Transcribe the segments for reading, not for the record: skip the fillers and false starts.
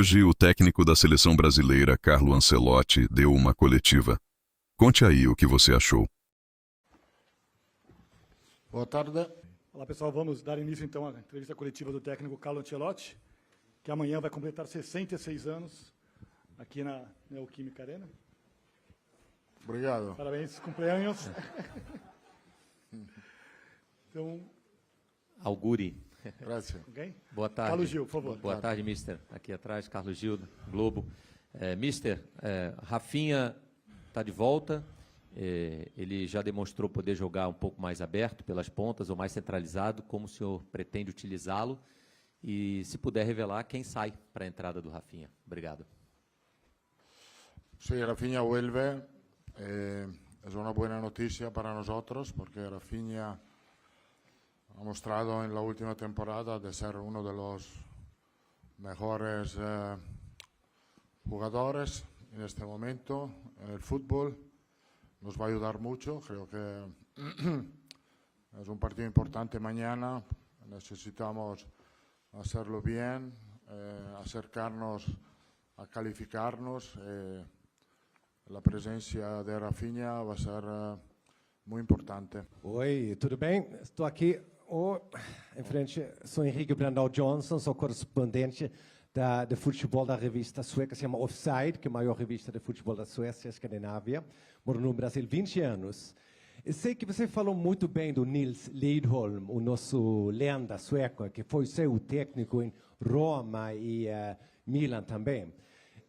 Hoje, o técnico da seleção brasileira, Carlo Ancelotti, deu uma coletiva. Conte aí o que você achou. Boa tarde. Olá, pessoal. Vamos dar início, então, à entrevista coletiva do técnico Carlo Ancelotti, que amanhã vai completar 66 anos aqui na Neoquímica Arena. Obrigado. Parabéns, cumpleaños. Então, Auguri. Graças. okay? Boa tarde. Carlos Gil, por favor. Boa tarde, mister. Aqui atrás, Carlos Gil, Globo. Mister, Rafinha está de volta. Ele já demonstrou poder jogar um pouco mais aberto pelas pontas ou mais centralizado. Como o senhor pretende utilizá-lo? E, se puder revelar, quem sai para a entrada do Rafinha? Obrigado. Sí, Rafinha vuelve. Es una buena noticia para nosotros porque Rafinha ha mostrado en la última temporada de ser uno de los mejores jugadores en este momento en el fútbol. Nos va a ayudar mucho. Creo que es un partido importante mañana. Necesitamos hacerlo bien, acercarnos a calificarnos. La presença de Rafinha vai ser muito importante. Oi, tudo bem? Estou aqui em frente, sou Henrique Brandao Johnson, sou correspondente de futebol da revista sueca, se chama Offside, que é a maior revista de futebol da Suécia e Escandinávia. Moro no Brasil 20 anos. Eu sei que você falou muito bem do Nils Lidholm, o nosso lenda sueco, que foi seu técnico em Roma e Milan também.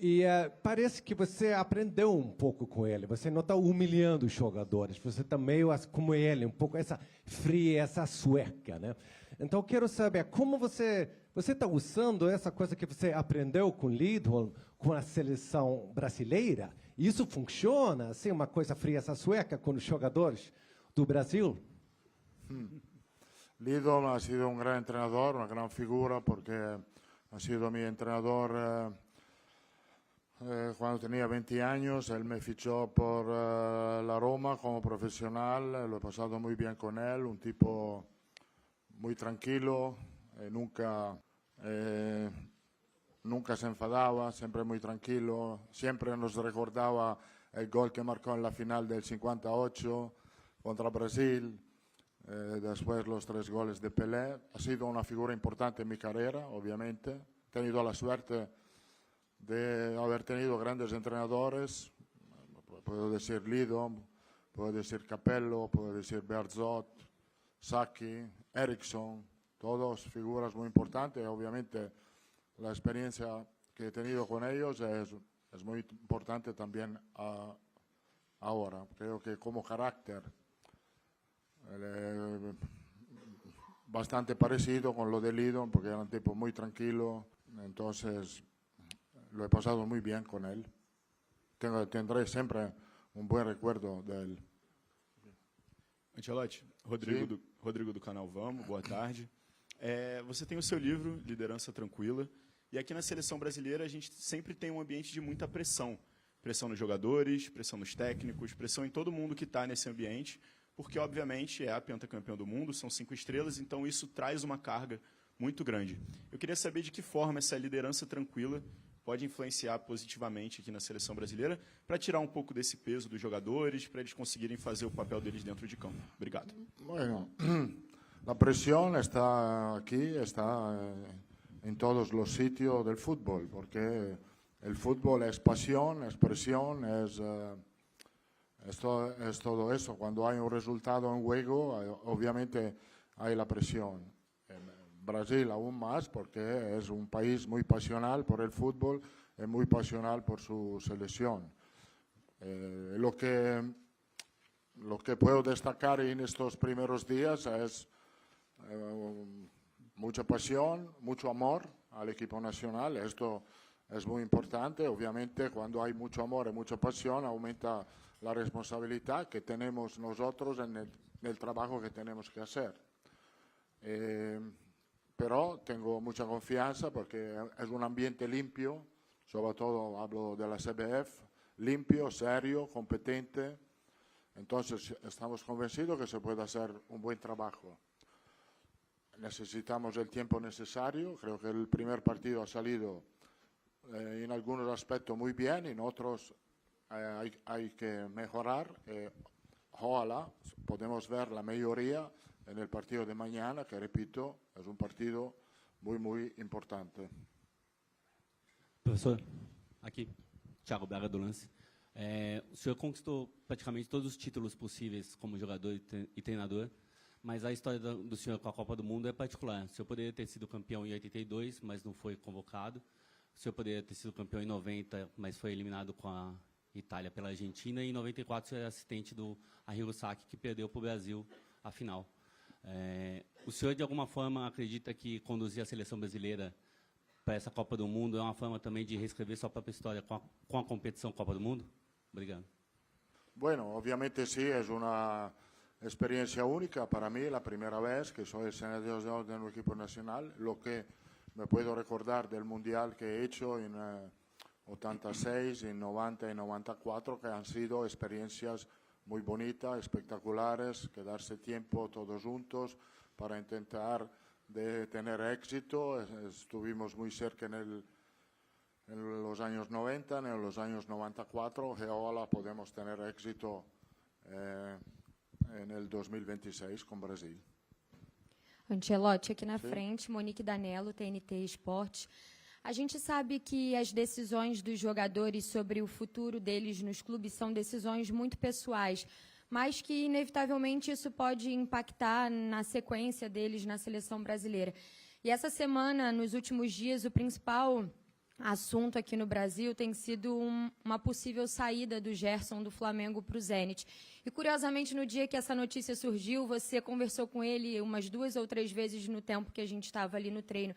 E parece que você aprendeu um pouco com ele. Você não está humilhando os jogadores. Você está meio como ele, um pouco essa frieza sueca, né? Então, eu quero saber como você está usando essa coisa que você aprendeu com Lidholm, com a seleção brasileira. Isso funciona, assim, uma coisa frieza sueca com os jogadores do Brasil? Lidholm ha sido un gran entrenador, una gran figura, porque ha sido mi entrenador. Cuando tenía 20 años, él me fichó por la Roma como profesional. Lo he pasado muy bien con él, un tipo muy tranquilo, nunca se enfadaba, siempre muy tranquilo. Siempre nos recordaba el gol que marcó en la final del 58 contra Brasil. Después los 3 goles de Pelé. Ha sido una figura importante en mi carrera, obviamente. He tenido la suerte de haber tenido grandes entrenadores, puedo decir Lidholm, puedo decir Capello, puedo decir Berzot, Sacchi, Eriksson, todos figuras muy importantes. Obviamente la experiencia que he tenido con ellos es muy importante también ahora. Creo que como carácter bastante parecido con lo de Lidholm, porque era un tipo muy tranquilo. Entonces lo he pasado muy bien con él. Tendré sempre um bom recuerdo dele. Ancelotti, Rodrigo do canal Vamos, boa tarde. Você tem o seu livro, Liderança Tranquila, e aqui na Seleção Brasileira a gente sempre tem um ambiente de muita pressão. Pressão nos jogadores, pressão nos técnicos, pressão em todo mundo que está nesse ambiente, porque, obviamente, é a pentacampeã do mundo, são 5 estrelas, então isso traz uma carga muito grande. Eu queria saber de que forma essa liderança tranquila pode influenciar positivamente aqui na seleção brasileira para tirar um pouco desse peso dos jogadores, para eles conseguirem fazer o papel deles dentro de campo. Obrigado. Bueno, la presión está aquí, está en todos los sitios del fútbol, porque el fútbol es pasión, es presión, es todo eso. Cuando hay un resultado en juego, obviamente hay la presión. Brasil aún más, porque es un país muy pasional por el fútbol y muy pasional por su selección. Lo que puedo destacar en estos primeros días es mucha pasión, mucho amor al equipo nacional. Esto es muy importante. Obviamente, cuando hay mucho amor y mucha pasión, aumenta la responsabilidad que tenemos nosotros en el trabajo que tenemos que hacer. Pero tengo mucha confianza porque es un ambiente limpio, sobre todo hablo de la CBF, limpio, serio, competente. Entonces estamos convencidos que se puede hacer un buen trabajo. Necesitamos el tiempo necesario. Creo que el primer partido ha salido en algunos aspectos muy bien, en otros hay que mejorar. Ojalá podemos ver la mayoría en el partido de mañana, que repito, es un partido muy, muy importante. Professor, aqui, Thiago Braga do Lance. O senhor conquistou praticamente todos os títulos possíveis como jogador e treinador, mas a história do senhor com a Copa do Mundo é particular. O senhor poderia ter sido campeão em 82, mas não foi convocado. O senhor poderia ter sido campeão em 90, mas foi eliminado com a Itália pela Argentina. E em 94, o senhor é assistente do Arrigo Sacchi, que perdeu para o Brasil a final. O senhor, de alguma forma, acredita que conduzir a seleção brasileira para essa Copa do Mundo é uma forma também de reescrever sua própria história com a competição Copa do Mundo? Obrigado. Bueno, obviamente sí, es una experiencia única para mí, la primera vez que soy senador de honor de un equipo nacional. Lo que me puedo recordar del Mundial que he hecho en 86, en 90 y 94, que han sido experiencias muy bonitas, espectaculares, quedarse tiempo todos juntos para intentar de tener éxito. Estuvimos muy cerca en los años 90, en los años 94, y ahora podemos tener éxito en el 2026 com Brasil. Ancelotti, aqui na frente, Monique Danello, TNT Esportes. A gente sabe que as decisões dos jogadores sobre o futuro deles nos clubes são decisões muito pessoais, mas que, inevitavelmente, isso pode impactar na sequência deles na seleção brasileira. E essa semana, nos últimos dias, o principal assunto aqui no Brasil tem sido uma possível saída do Gerson do Flamengo para o Zenit. E, curiosamente, no dia que essa notícia surgiu, você conversou com ele umas 2 ou 3 vezes no tempo que a gente estava ali no treino.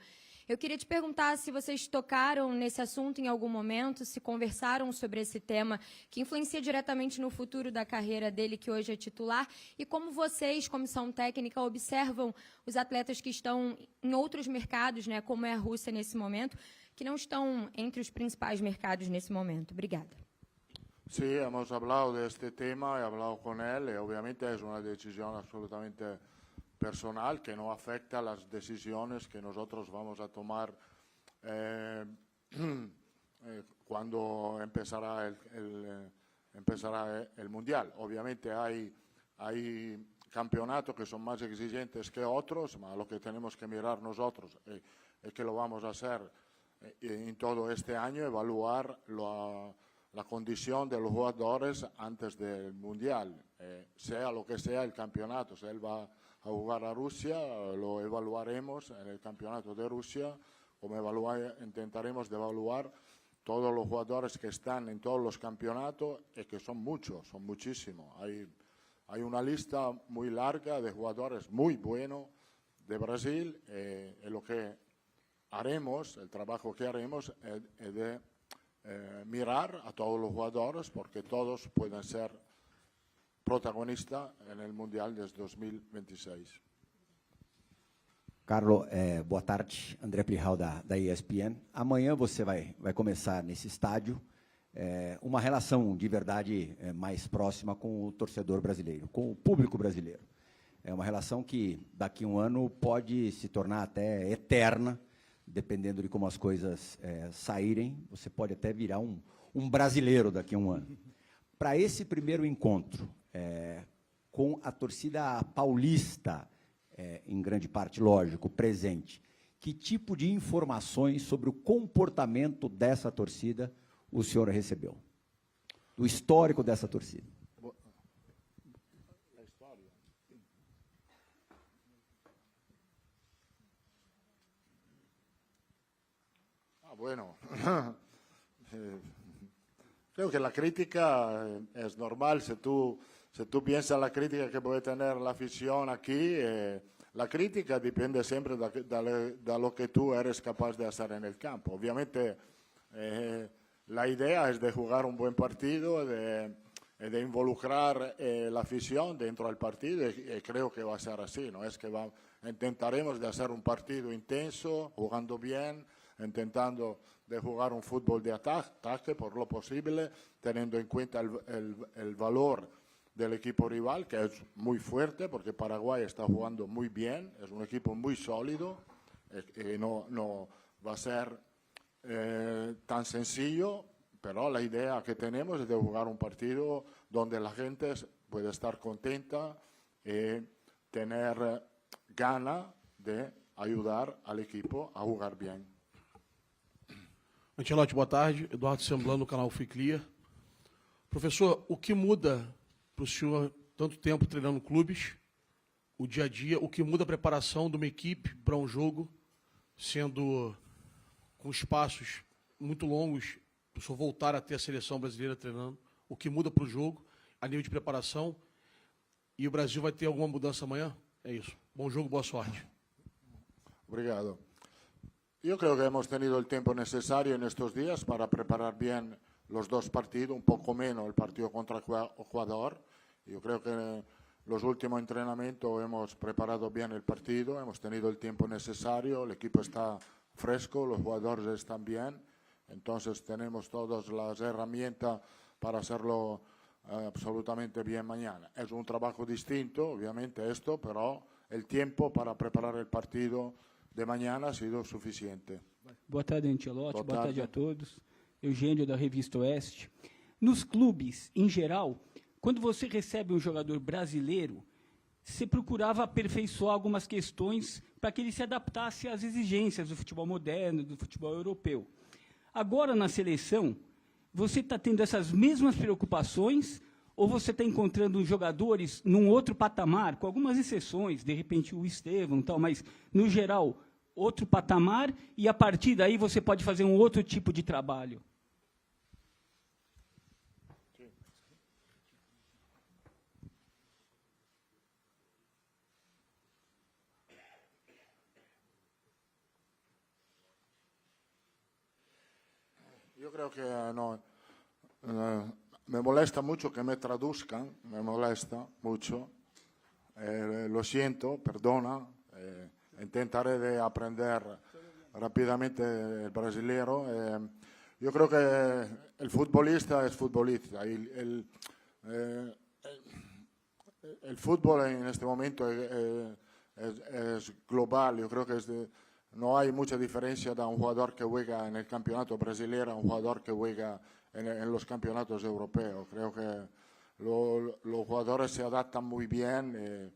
Eu queria te perguntar se vocês tocaram nesse assunto em algum momento, se conversaram sobre esse tema que influencia diretamente no futuro da carreira dele, que hoje é titular, e como vocês, comissão técnica, observam os atletas que estão em outros mercados, né, como é a Rússia nesse momento, que não estão entre os principais mercados nesse momento. Obrigada. Sí, hemos hablado de este tema, he hablado con él, y obviamente es una decisión absolutamente personal que no afecta a las decisiones que nosotros vamos a tomar cuando empezará el Mundial. Obviamente hay campeonatos que son más exigentes que otros, pero lo que tenemos que mirar nosotros es que lo vamos a hacer en todo este año, evaluar la condición de los jugadores antes del Mundial, sea lo que sea el campeonato. Si él va a jugar a Rusia, lo evaluaremos en el campeonato de Rusia, como intentaremos de evaluar todos los jugadores que están en todos los campeonatos, y que son muchos, son muchísimos. Hay una lista muy larga de jugadores muy buenos de Brasil, y lo que haremos, el trabajo que haremos es de mirar a todos los jugadores, porque todos pueden ser protagonistas en el Mundial de 2026. Carlos, boa tarde. André Plihal, da ESPN. Amanhã você vai começar nesse estádio uma relação de verdade mais próxima com o torcedor brasileiro, com o público brasileiro. É uma relação que, daqui a um ano, pode se tornar até eterna, dependendo de como as coisas saírem. Você pode até virar um brasileiro daqui a um ano. Para esse primeiro encontro, com a torcida paulista, em grande parte, lógico, presente, que tipo de informações sobre o comportamento dessa torcida o senhor recebeu? Do histórico dessa torcida. Bueno, creo que la crítica es normal. Si tú piensas la crítica que puede tener la afición aquí, la crítica depende siempre de lo que tú eres capaz de hacer en el campo. Obviamente, la idea es de jugar un buen partido, de involucrar la afición dentro del partido, y creo que va a ser así. No es que intentaremos de hacer un partido intenso, jugando bien, intentando de jugar un fútbol de ataque por lo posible, teniendo en cuenta el valor del equipo rival, que es muy fuerte, porque Paraguay está jugando muy bien, es un equipo muy sólido, y no va a ser tan sencillo, pero la idea que tenemos es de jugar un partido donde la gente puede estar contenta y tener gana de ayudar al equipo a jugar bien. Ancelotti, boa tarde. Eduardo Semblano, do canal Fui Clear. Professor, o que muda para o senhor tanto tempo treinando clubes, o dia a dia, o que muda a preparação de uma equipe para um jogo, sendo com espaços muito longos, para o senhor voltar a ter a seleção brasileira treinando, o que muda para o jogo, a nível de preparação, e o Brasil vai ter alguma mudança amanhã? É isso. Bom jogo, boa sorte. Obrigado. Yo creo que hemos tenido el tiempo necesario en estos días para preparar bien los dos partidos, un poco menos el partido contra Ecuador. Yo creo que en los últimos entrenamientos hemos preparado bien el partido, hemos tenido el tiempo necesario, el equipo está fresco, los jugadores están bien, entonces tenemos todas las herramientas para hacerlo absolutamente bien mañana. Es un trabajo distinto, obviamente esto, pero el tiempo para preparar el partido de manhã ha sido suficiente. Boa tarde, Ancelotti. Boa tarde tarde a todos. Eugênio, da Revista Oeste. Nos clubes, em geral, quando você recebe um jogador brasileiro, você procurava aperfeiçoar algumas questões para que ele se adaptasse às exigências do futebol moderno, do futebol europeu. Agora, na seleção, você está tendo essas mesmas preocupações ou você está encontrando jogadores num outro patamar, com algumas exceções, de repente o Estevão, tal, mas, no geral, outro patamar, e a partir daí você pode fazer um outro tipo de trabalho? Yo creo que no, me molesta mucho que me traduzcan, me molesta mucho. Lo siento, perdona. Intentaré de aprender rápidamente el brasilero. Yo creo que el futbolista es futbolista. Y el fútbol en este momento es global. Yo creo que no hay mucha diferencia de un jugador que juega en el campeonato brasileño a un jugador que juega en los campeonatos europeos. Creo que los jugadores se adaptan muy bien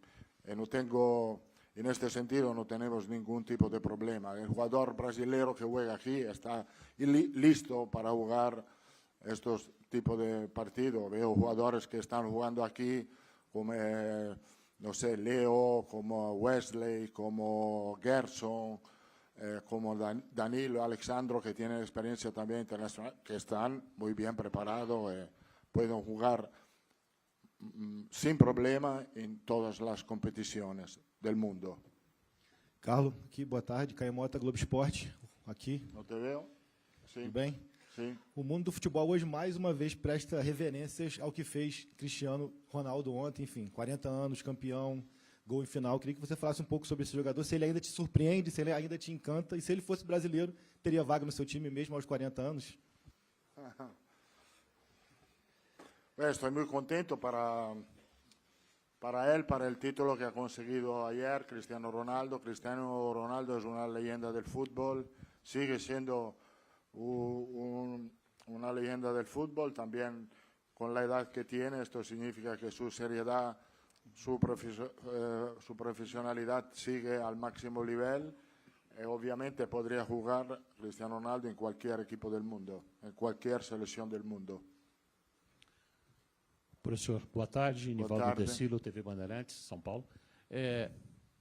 y no tengo, en este sentido no tenemos ningún tipo de problema. El jugador brasileño que juega aquí está listo para jugar estos tipos de partidos. Veo jugadores que están jugando aquí como, no sé, Leo, como Wesley, como Gerson, como Danilo, Alexandro, que tienen experiencia también internacional, que están muy bien preparados, pueden jugar sin problema en todas las competiciones del mundo. Carlos, aqui, boa tarde. Caio Mota, Globo Esporte, aqui. Não te veo? Sim. Tudo bem? Sim. O mundo do futebol hoje, mais uma vez, presta reverências ao que fez Cristiano Ronaldo ontem, enfim, 40 anos, campeão, gol em final. Queria que você falasse um pouco sobre esse jogador, se ele ainda te surpreende, se ele ainda te encanta, e se ele fosse brasileiro, teria vaga no seu time mesmo aos 40 anos? Estoy muy contento para él, para el título que ha conseguido ayer Cristiano Ronaldo. Cristiano Ronaldo es una leyenda del fútbol, sigue siendo una leyenda del fútbol, también con la edad que tiene. Esto significa que su seriedad, su profesionalidad sigue al máximo nivel. Obviamente podría jugar Cristiano Ronaldo en cualquier equipo del mundo, en cualquier selección del mundo. Professor, boa tarde. Nivaldo Decilo, TV Bandeirantes, São Paulo.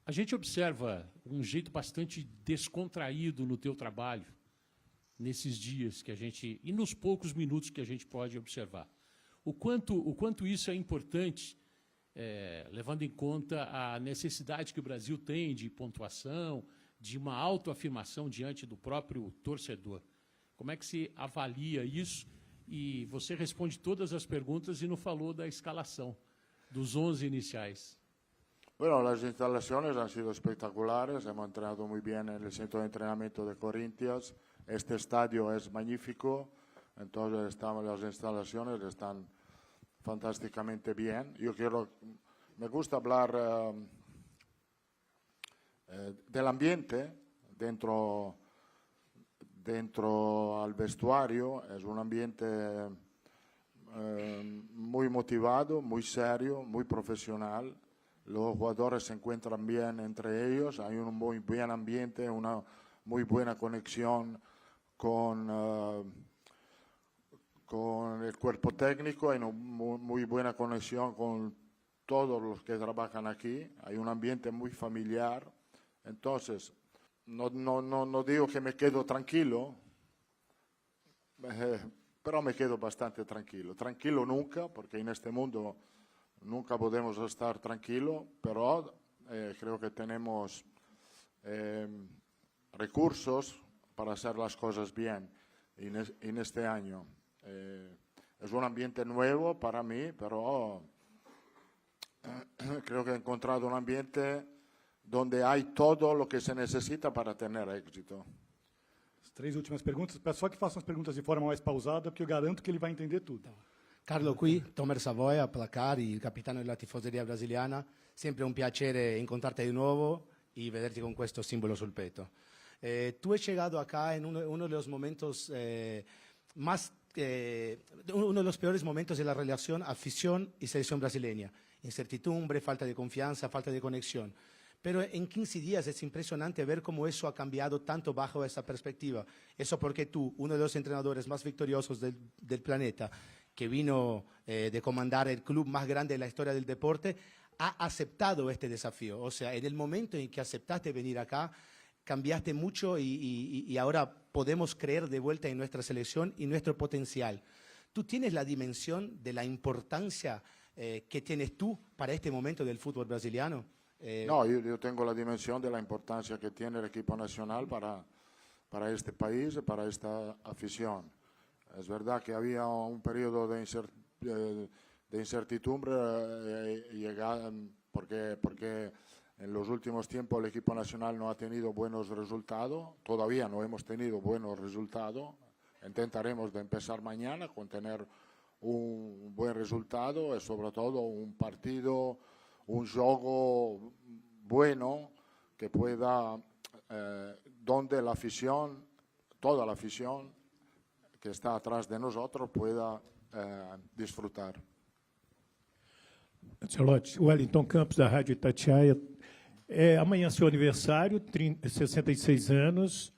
A gente observa um jeito bastante descontraído no teu trabalho, nesses dias que a gente, e nos poucos minutos que a gente pode observar. O quanto isso é importante, levando em conta a necessidade que o Brasil tem de pontuação, de uma autoafirmação diante do próprio torcedor. Como é que se avalia isso? E você responde todas as perguntas e não falou da escalação, dos 11 iniciais. Bueno, las instalaciones han sido espectaculares, hemos entrenado muy bien en el centro de entrenamiento de Corinthians, este estadio es magnífico, entonces las instalaciones están fantásticamente bien. Me gusta hablar del ambiente dentro dentro al vestuario. Es un ambiente muy motivado, muy serio, muy profesional. Los jugadores se encuentran bien entre ellos, hay un muy buen ambiente, una muy buena conexión con el cuerpo técnico, hay una muy buena conexión con todos los que trabajan aquí, hay un ambiente muy familiar. Entonces, no digo que me quedo tranquilo, pero me quedo bastante tranquilo. Tranquilo nunca, porque en este mundo nunca podemos estar tranquilos, pero creo que tenemos recursos para hacer las cosas bien en este año. Es un ambiente nuevo para mí, pero creo que he encontrado un ambiente donde hay todo lo que se necesita para tener éxito. As 3 últimas perguntas, peço só que façam as perguntas de forma mais pausada, porque eu garanto que ele vai entender tudo. Carlo qui, Tomer Savoia, Placari, il capitano della tifoseria brasiliana. Sempre un piacere incontrarti di nuovo y vederti con questo simbolo sul petto. Tú has llegado acá en uno de los momentos uno de los peores momentos de la relación afición y selección brasileña. Incertidumbre, falta de confianza, falta de conexión. Pero en 15 días es impresionante ver cómo eso ha cambiado tanto bajo esa perspectiva. Eso porque tú, uno de los entrenadores más victoriosos del planeta, que vino de comandar el club más grande de la historia del deporte, ha aceptado este desafío. O sea, en el momento en que aceptaste venir acá, cambiaste mucho y ahora podemos creer de vuelta en nuestra selección y nuestro potencial. ¿Tú tienes la dimensión de la importancia que tienes tú para este momento del fútbol brasiliano? No, yo tengo la dimensión de la importancia que tiene el equipo nacional para este país y para esta afición. Es verdad que había un periodo de incertidumbre porque en los últimos tiempos el equipo nacional no ha tenido buenos resultados. Todavía no hemos tenido buenos resultados. Intentaremos de empezar mañana con tener un buen resultado y sobre todo un partido, un juego bueno que pueda, donde la afición, toda la afición que está atrás de nosotros pueda disfrutar. Ancelotti, Wellington Campos, da Rádio Itatiaia. Amanhã seu aniversário, 66 anos.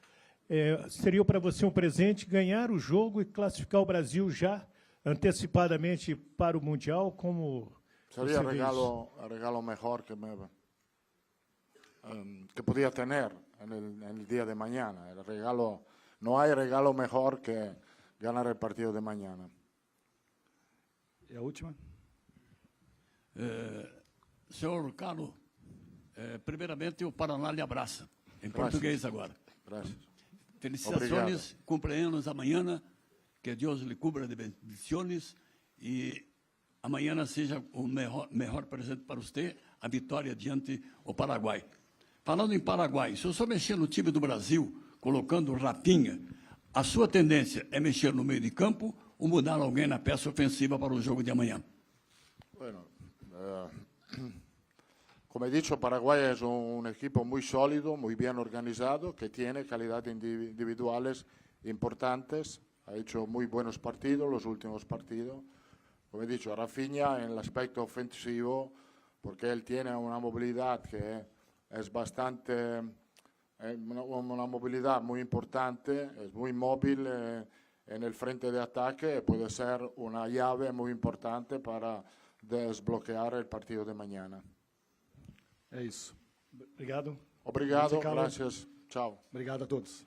Seria para você um presente ganhar o jogo e classificar o Brasil já antecipadamente para o Mundial? Como sería el regalo mejor que podía tener en el día de mañana. No hay regalo mejor que ganar el partido de mañana. E a última? Senhor Carlos, primeiramente o Paraná lhe abraça, em português agora. Graças. Felicitações, cumpleaños amanhã, que Deus lhe cubra de bendições e amanhã seja o melhor presente para você, a vitória diante o Paraguai. Falando em Paraguai, se eu só mexer no time do Brasil, colocando Rafinha, a sua tendência é mexer no meio de campo ou mudar alguém na peça ofensiva para o jogo de amanhã? Bueno, como he dicho, Paraguay es un equipo muy sólido, muy bien organizado, que tiene calidades individuales importantes. Ha hecho muy buenos partidos, los últimos partidos. Como he dicho, Rafinha en el aspecto ofensivo, porque él tiene una movilidad que es bastante, una movilidad muy importante, es muy móvil en el frente de ataque, puede ser una llave muy importante para desbloquear el partido de mañana. É isso. Obrigado. Obrigado, gracias. Tchau. Obrigado a todos.